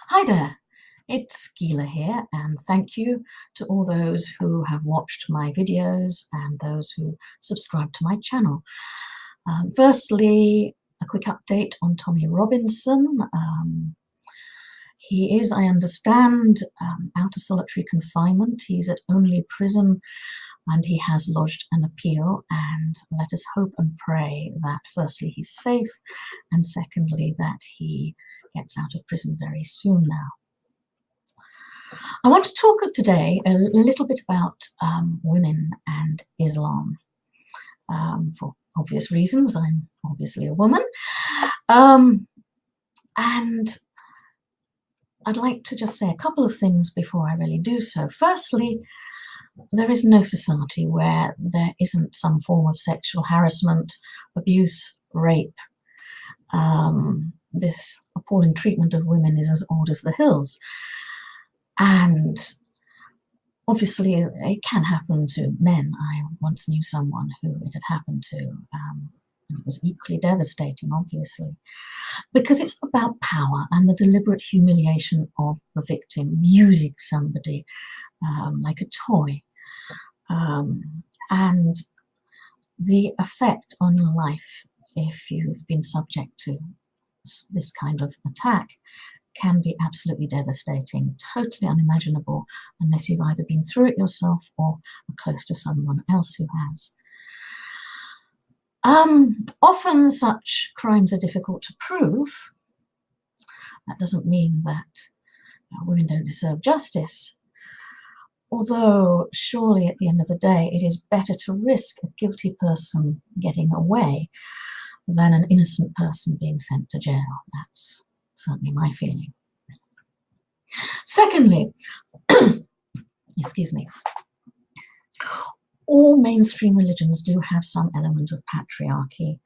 Hi there, it's Gila here, and thank you to all those who have watched my videos and those who subscribe to my channel. Firstly, a quick update on Tommy Robinson. He is, I understand, out of solitary confinement. He's at Only Prison and he has lodged an appeal, and let us hope and pray that firstly he's safe and secondly that he gets out of prison very soon now. I want to talk today a little bit about women and Islam. For obvious reasons, I'm obviously a woman. And I'd like to just say a couple of things before I really do so. Firstly, there is no society where there isn't some form of sexual harassment, abuse, rape. This appalling treatment of women is as old as the hills. And obviously, it can happen to men. I once knew someone who it had happened to, and it was equally devastating, obviously, because it's about power and the deliberate humiliation of the victim, using somebody like a toy, and the effect on your life if you've been subject to this kind of attack can be absolutely devastating, totally unimaginable unless you've either been through it yourself or are close to someone else who has. Often such crimes are difficult to prove. That doesn't mean that women don't deserve justice. Although surely at the end of the day, it is better to risk a guilty person getting away than an innocent person being sent to jail. That's certainly my feeling. Secondly, excuse me, all mainstream religions do have some element of patriarchy,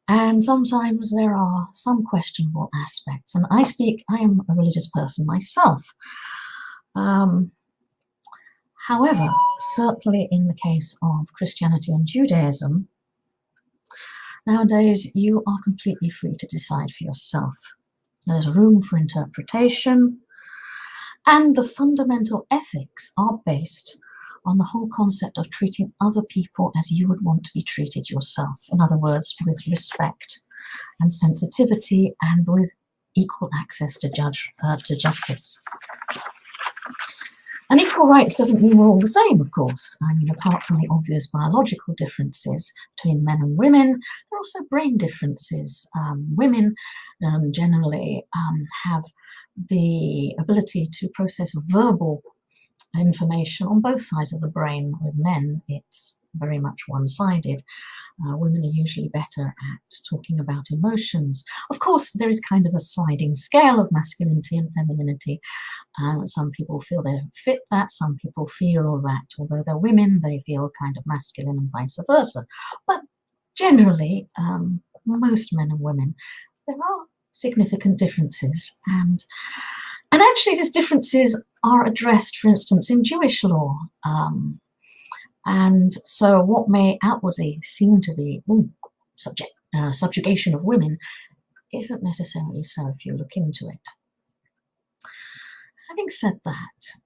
and sometimes there are some questionable aspects. And I am a religious person myself. However, certainly in the case of Christianity and Judaism, nowadays you are completely free to decide for yourself. There's room for interpretation, and the fundamental ethics are based on the whole concept of treating other people as you would want to be treated yourself. In other words, with respect and sensitivity and with equal access to justice. And equal rights doesn't mean we're all the same, of course. I mean, apart from the obvious biological differences between men and women, there are also brain differences. Women generally have the ability to process verbal information on both sides of the brain. With men, it's very much one-sided. Women are usually better at talking about emotions. Of course, there is kind of a sliding scale of masculinity and femininity. Some people feel they don't fit that. Some people feel that although they're women, they feel kind of masculine and vice versa. But generally, most men and women, there are significant differences. And actually, these differences are addressed, for instance, in Jewish law. And so what may outwardly seem to be subjugation of women isn't necessarily so if you look into it. Having said that,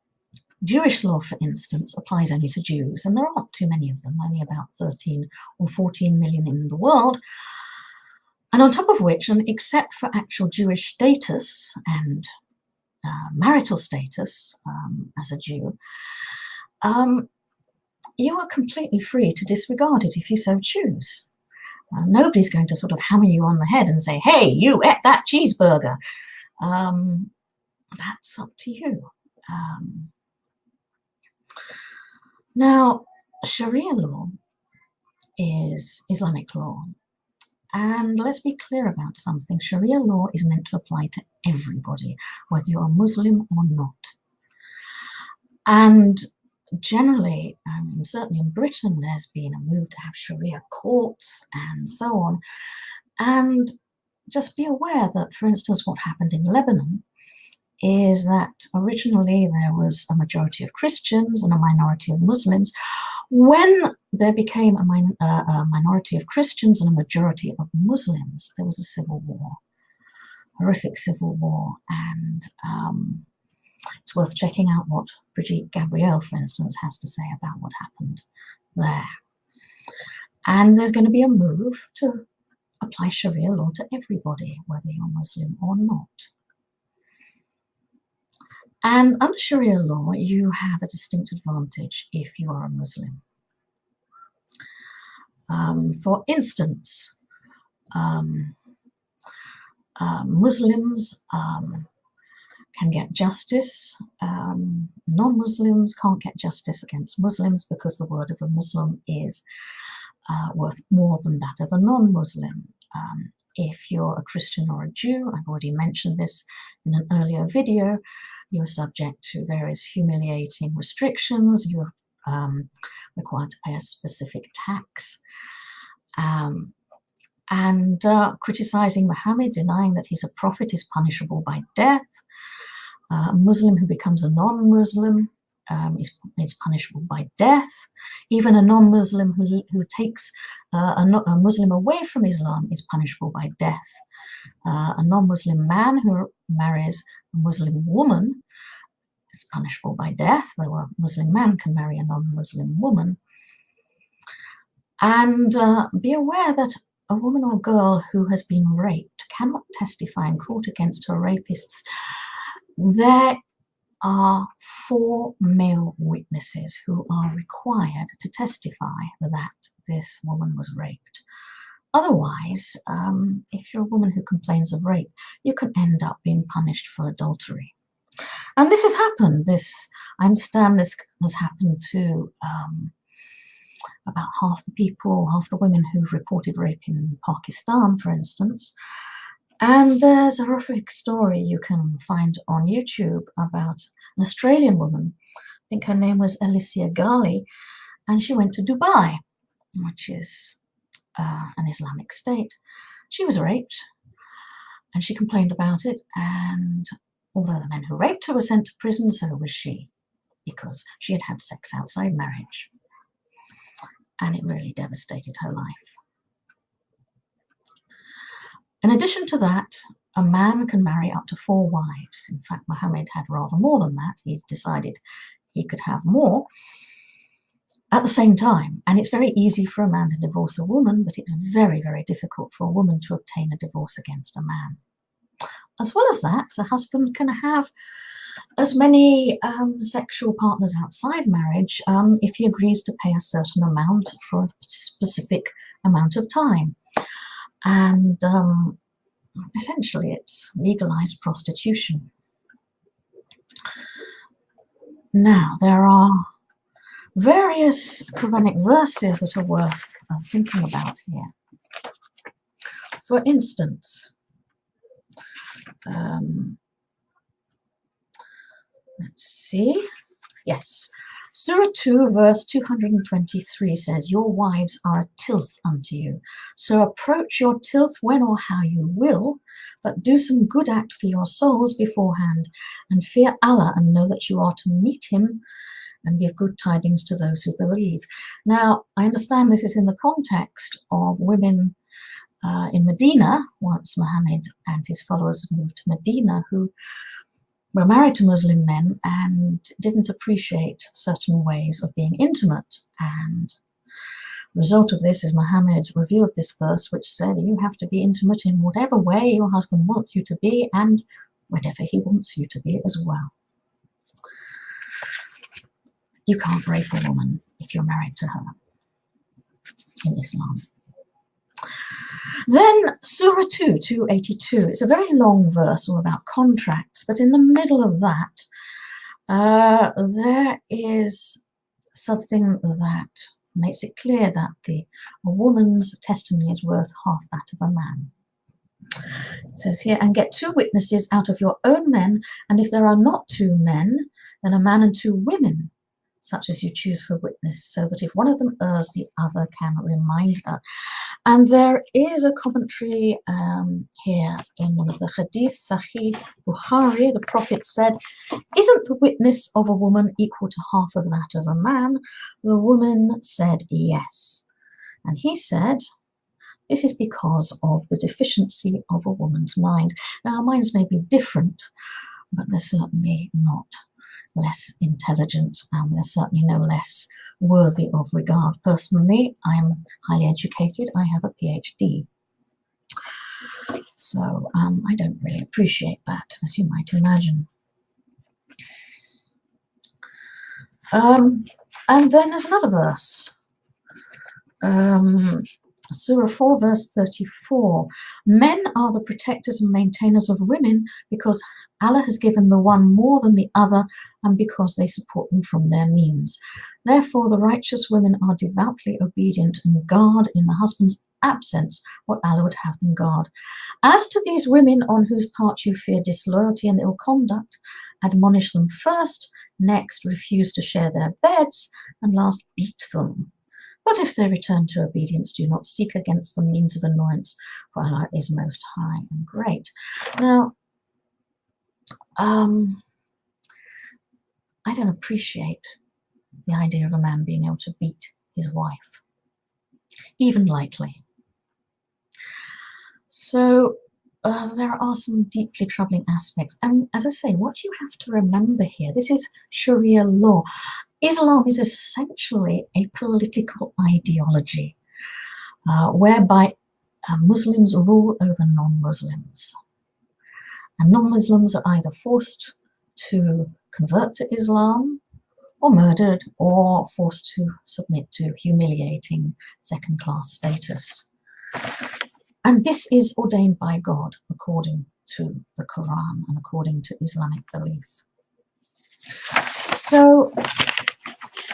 Jewish law, for instance, applies only to Jews, and there aren't too many of them, only about 13 or 14 million in the world. And on top of which, and except for actual Jewish status and marital status as a Jew, you are completely free to disregard it if you so choose. Nobody's going to sort of hammer you on the head and say, hey, you ate that cheeseburger. That's up to you. Now, Sharia law is Islamic law. And let's be clear about something. Sharia law is meant to apply to everybody, whether you're Muslim or not. And generally, certainly in Britain, there's been a move to have Sharia courts and so on. And just be aware that, for instance, what happened in Lebanon is that originally there was a majority of Christians and a minority of Muslims. When there became a minority of Christians and a majority of Muslims, there was a civil war. horrific civil war, and it's worth checking out what Brigitte Gabriel, for instance, has to say about what happened there. And there's going to be a move to apply Sharia law to everybody, whether you're Muslim or not. And under Sharia law, you have a distinct advantage if you are a Muslim. For instance, Muslims can get justice. Non-Muslims can't get justice against Muslims because the word of a Muslim is worth more than that of a non-Muslim. If you're a Christian or a Jew, I've already mentioned this in an earlier video, you're subject to various humiliating restrictions. You're required to pay a specific tax. Criticizing Muhammad, denying that he's a prophet, is punishable by death. A Muslim who becomes a non-Muslim is punishable by death. Even a non-Muslim who takes a Muslim away from Islam is punishable by death. A non-Muslim man who marries a Muslim woman is punishable by death, though a Muslim man can marry a non-Muslim woman. And be aware that a woman or girl who has been raped cannot testify in court against her rapists. There are 4 male witnesses who are required to testify that this woman was raped. Otherwise, if you're a woman who complains of rape, you can end up being punished for adultery. And this has happened. I understand this has happened to about half the women who've reported rape in Pakistan, for instance. And there's a horrific story you can find on YouTube about an Australian woman. I think her name was Alicia Ghali, and she went to Dubai, which is an Islamic state. She was raped, and she complained about it, and although the men who raped her were sent to prison, so was she, because she had had sex outside marriage. And it really devastated her life. In addition to that, a man can marry up to 4 wives. In fact, Muhammad had rather more than that. He decided he could have more at the same time. And it's very easy for a man to divorce a woman, but it's very, very difficult for a woman to obtain a divorce against a man. As well as that, the husband can have as many sexual partners outside marriage if he agrees to pay a certain amount for a specific amount of time. And essentially it's legalized prostitution. Now, there are various Quranic verses that are worth thinking about here. For instance, let's see. Yes. Surah 2, verse 223 says, "Your wives are a tilth unto you. So approach your tilth when or how you will, but do some good act for your souls beforehand, and fear Allah, and know that you are to meet him, and give good tidings to those who believe." Now, I understand this is in the context of women in Medina, once Muhammad and his followers moved to Medina, who were married to Muslim men and didn't appreciate certain ways of being intimate. And the result of this is Muhammad revealed this verse, which said, you have to be intimate in whatever way your husband wants you to be, and whenever he wants you to be as well. You can't rape a woman if you're married to her in Islam. Then Surah 2, 282. It's a very long verse all about contracts, but in the middle of that, there is something that makes it clear that a woman's testimony is worth half that of a man. It says here, "And get 2 witnesses out of your own men, and if there are not 2 men, then a man and 2 women, such as you choose for witness, so that if one of them errs, the other can remind her." And there is a commentary here in the Hadith Sahih Bukhari. The Prophet said, "Isn't the witness of a woman equal to half of that of a man?" The woman said, "Yes." And he said, This is because of the deficiency of a woman's mind. Now, our minds may be different, but they're certainly not less intelligent, and they're certainly no less worthy of regard. Personally, I'm highly educated. I have a PhD. So I don't really appreciate that, as you might imagine. And then there's another verse. Surah 4, verse 34. Men are the protectors and maintainers of women because Allah has given the one more than the other and because they support them from their means. Therefore, the righteous women are devoutly obedient and guard in the husband's absence what Allah would have them guard. As to these women on whose part you fear disloyalty and ill conduct, admonish them first, next refuse to share their beds, and last beat them. But if they return to obedience, do not seek against them means of annoyance, for Allah is most high and great. Now, I don't appreciate the idea of a man being able to beat his wife, even lightly. So there are some deeply troubling aspects. And as I say, what you have to remember here, this is Sharia law. Islam is essentially a political ideology whereby Muslims rule over non-Muslims. And non-Muslims are either forced to convert to Islam or murdered or forced to submit to humiliating second-class status. And this is ordained by God according to the Quran and according to Islamic belief. So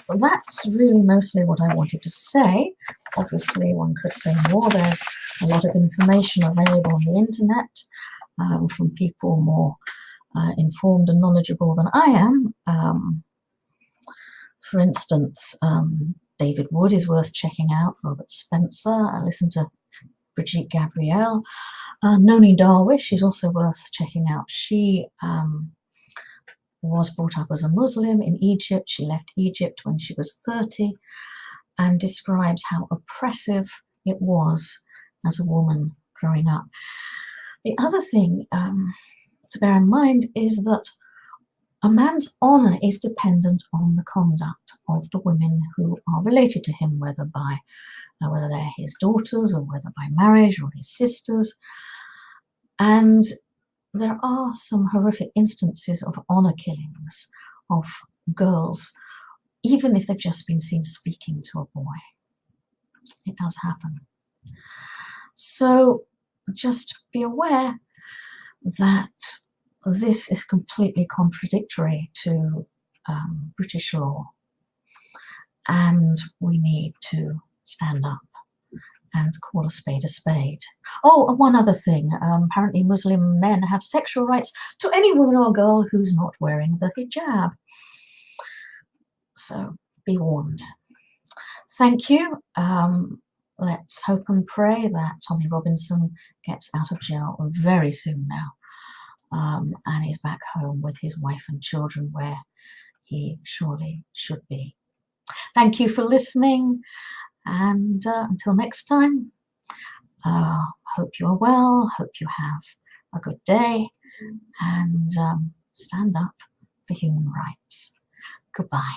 that's really mostly what I wanted to say. Obviously, one could say more. There's a lot of information available on the internet from people more informed and knowledgeable than I am. For instance, David Wood is worth checking out, Robert Spencer. I listened to Brigitte Gabriel. Noni Darwish is also worth checking out. She was brought up as a Muslim in Egypt. She left Egypt when she was 30 and describes how oppressive it was as a woman growing up. The other thing to bear in mind is that a man's honor is dependent on the conduct of the women who are related to him, whether they're his daughters or whether by marriage or his sisters. And there are some horrific instances of honor killings of girls, even if they've just been seen speaking to a boy. It does happen. So just be aware that this is completely contradictory to British law, and we need to stand up and call a spade a spade. Oh, and one other thing. Apparently Muslim men have sexual rights to any woman or girl who's not wearing the hijab. So be warned. Thank you. Let's hope and pray that Tommy Robinson gets out of jail very soon now and is back home with his wife and children where he surely should be. Thank you for listening. And until next time, hope you are well, hope you have a good day, and stand up for human rights. Goodbye.